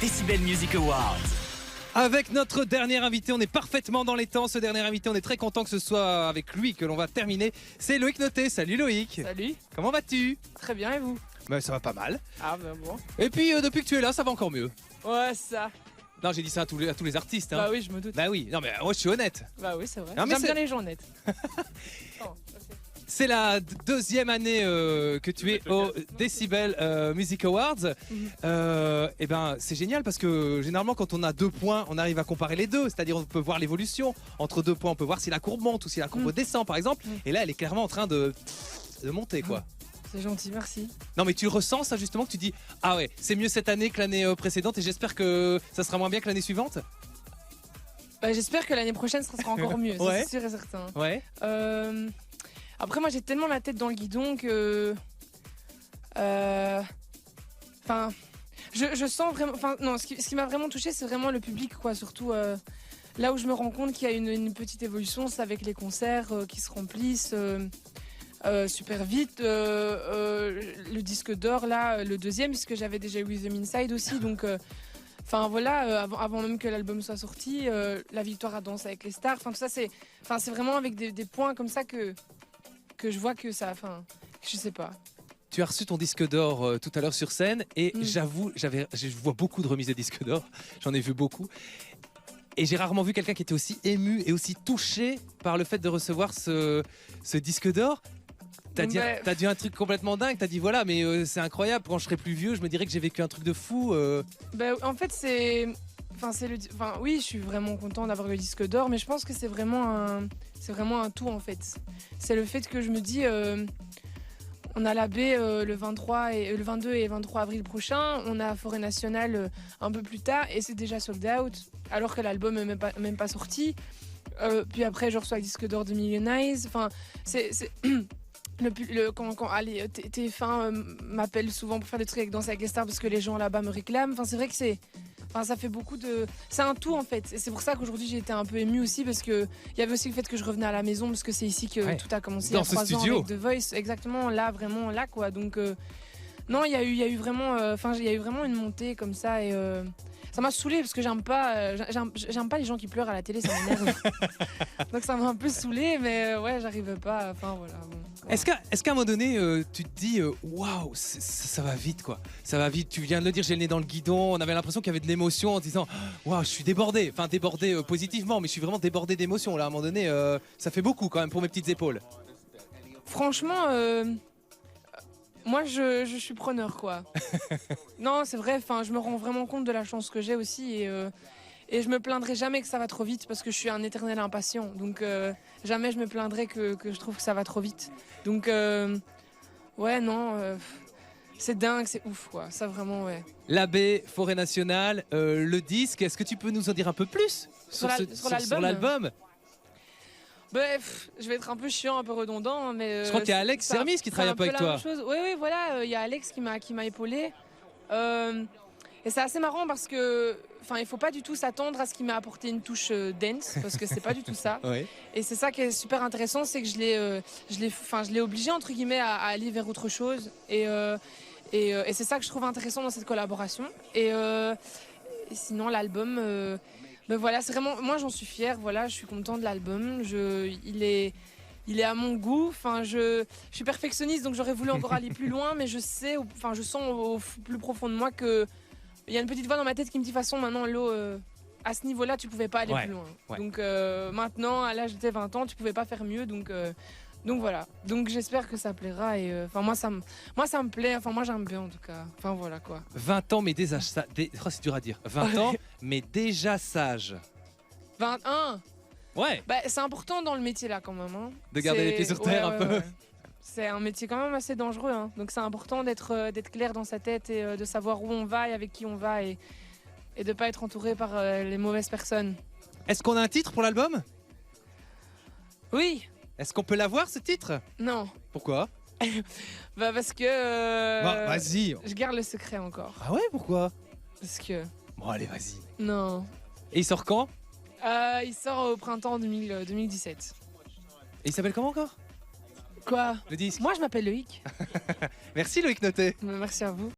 Decibel Music Awards. Avec notre dernier invité, on est parfaitement dans les temps. Ce dernier invité, on est très content que ce soit avec lui que l'on va terminer. C'est Loïc Noté. Salut Loïc. Salut. Comment vas-tu? Très bien, et vous? Ça va pas mal. Ah ben bon. Et puis depuis que tu es là, ça va encore mieux. Ouais, ça. Non, j'ai dit ça à tous les artistes. Hein. Bah oui, je me doute. Bah oui, non mais moi je suis honnête. Bah oui, c'est vrai. Non, mais J'aime c'est- bien les gens honnêtes. Oh, C'est la deuxième année que tu es au Decibel Music Awards. Et ben c'est génial parce que généralement quand on a 2 points, on arrive à comparer les deux. C'est-à-dire on peut voir l'évolution entre 2 points, on peut voir si la courbe monte ou si la courbe descend par exemple. Et là elle est clairement en train de monter quoi. c'est gentil, merci. Non mais tu ressens ça justement que tu dis ah ouais c'est mieux cette année que l'année précédente et j'espère que ça sera moins bien que l'année suivante. Bah, j'espère que l'année prochaine, ça sera encore mieux. Ouais. Ça, c'est sûr et certain. Ouais. Après, moi, j'ai tellement la tête dans le guidon que... Enfin... Je sens vraiment... Enfin, non, ce qui m'a vraiment touchée, c'est vraiment le public, quoi. Surtout, là où je me rends compte qu'il y a une petite évolution, c'est avec les concerts qui se remplissent super vite. Le disque d'or, là, le deuxième, puisque j'avais déjà eu The Inside aussi, donc... Enfin voilà, avant même que l'album soit sorti, la victoire à Danse avec les stars, enfin tout ça c'est vraiment avec des points comme ça que je vois que ça, enfin je sais pas. Tu as reçu ton disque d'or tout à l'heure sur scène et j'avoue, je vois beaucoup de remises de disques d'or, j'en ai vu beaucoup. Et j'ai rarement vu quelqu'un qui était aussi ému et aussi touché par le fait de recevoir ce disque d'or. T'as dit un truc complètement dingue, t'as dit voilà mais c'est incroyable, quand je serai plus vieux je me dirais que j'ai vécu un truc de fou. En fait oui je suis vraiment content d'avoir le disque d'or, mais je pense que c'est vraiment un tout en fait. C'est le fait que je me dis on a la baie le 22 et 23 avril prochain, on a Forêt Nationale un peu plus tard et c'est déjà sold out alors que l'album n'est même pas sorti. Puis après je reçois le disque d'or de Millionize, enfin c'est quand allez, TF1 m'appelle souvent pour faire des trucs avec Danse avec les stars parce que les gens là-bas me réclament. Enfin, c'est vrai que ça fait beaucoup de... C'est un tout en fait. Et c'est pour ça qu'aujourd'hui j'ai été un peu émue aussi parce qu'il y avait aussi le fait que je revenais à la maison parce que c'est ici que tout a commencé dans il y a 3 ans studio. avec The Voice. Exactement, là, vraiment, là quoi. Donc, non, il y a eu vraiment... il y a eu vraiment une montée comme ça et... Ça m'a saoulée parce que j'aime pas les gens qui pleurent à la télé, ça m'énerve. Donc ça m'a un peu saoulée, mais ouais, j'arrivais pas. Enfin voilà. Bon, voilà. Est-ce qu'à un moment donné, tu te dis waouh, ça va vite quoi. Ça va vite. Tu viens de le dire, j'ai le nez dans le guidon. On avait l'impression qu'il y avait de l'émotion en disant waouh, je suis débordé. Enfin débordé positivement, mais je suis vraiment débordé d'émotion. Là, à un moment donné, ça fait beaucoup quand même pour mes petites épaules. Franchement, moi je suis preneur quoi. Non, c'est vrai. Enfin, je me rends vraiment compte de la chance que j'ai aussi et je me plaindrai jamais que ça va trop vite parce que je suis un éternel impatient. Donc jamais je me plaindrai que je trouve que ça va trop vite. Donc ouais non, c'est dingue, c'est ouf quoi. Ça vraiment ouais. La baie, Forêt Nationale, le disque. Est-ce que tu peux nous en dire un peu plus sur l'album? Bref, je vais être un peu chiant, un peu redondant, mais... Je crois qu'il y a Alex Sermis qui travaille un peu avec toi. Oui, voilà, il y a Alex qui m'a épaulé. Et c'est assez marrant parce que... Enfin, il faut pas du tout s'attendre à ce qu'il m'a apporté une touche dance, parce que c'est pas du tout ça. Ouais. Et c'est ça qui est super intéressant, c'est que je l'ai obligé, entre guillemets, à aller vers autre chose. Et c'est ça que je trouve intéressant dans cette collaboration. Et sinon, l'album... Ben voilà, c'est vraiment, moi j'en suis fière, voilà, je suis contente de l'album, il est à mon goût, enfin je suis perfectionniste donc j'aurais voulu encore aller plus loin, mais je sens au plus profond de moi que il y a une petite voix dans ma tête qui me dit de toute façon maintenant Lo, à ce niveau-là tu pouvais pas aller plus loin. Ouais. Donc maintenant à l'âge de 20 ans tu pouvais pas faire mieux, donc voilà, donc j'espère que ça plaira et moi ça me plaît, enfin moi j'aime bien en tout cas, enfin voilà quoi. 20 ans mais déjà c'est dur à dire. 20 ans mais déjà sage. 21. Ouais. Bah, c'est important dans le métier là quand même. Hein. De garder les pieds sur terre un peu. Ouais. C'est un métier quand même assez dangereux, hein. Donc c'est important d'être clair dans sa tête et de savoir où on va et avec qui on va et de pas être entouré par les mauvaises personnes. Est-ce qu'on a un titre pour l'album? Oui. Est-ce qu'on peut l'avoir ce titre? Non. Pourquoi? Bah parce que vas-y. je garde le secret encore. Ah ouais, pourquoi? Parce que... Bon allez, vas-y. Non. Et il sort quand? Il sort au printemps 2017. Et il s'appelle comment encore? Quoi? Le disque. Moi je m'appelle Loïc. Merci Loïc Noté. Merci à vous.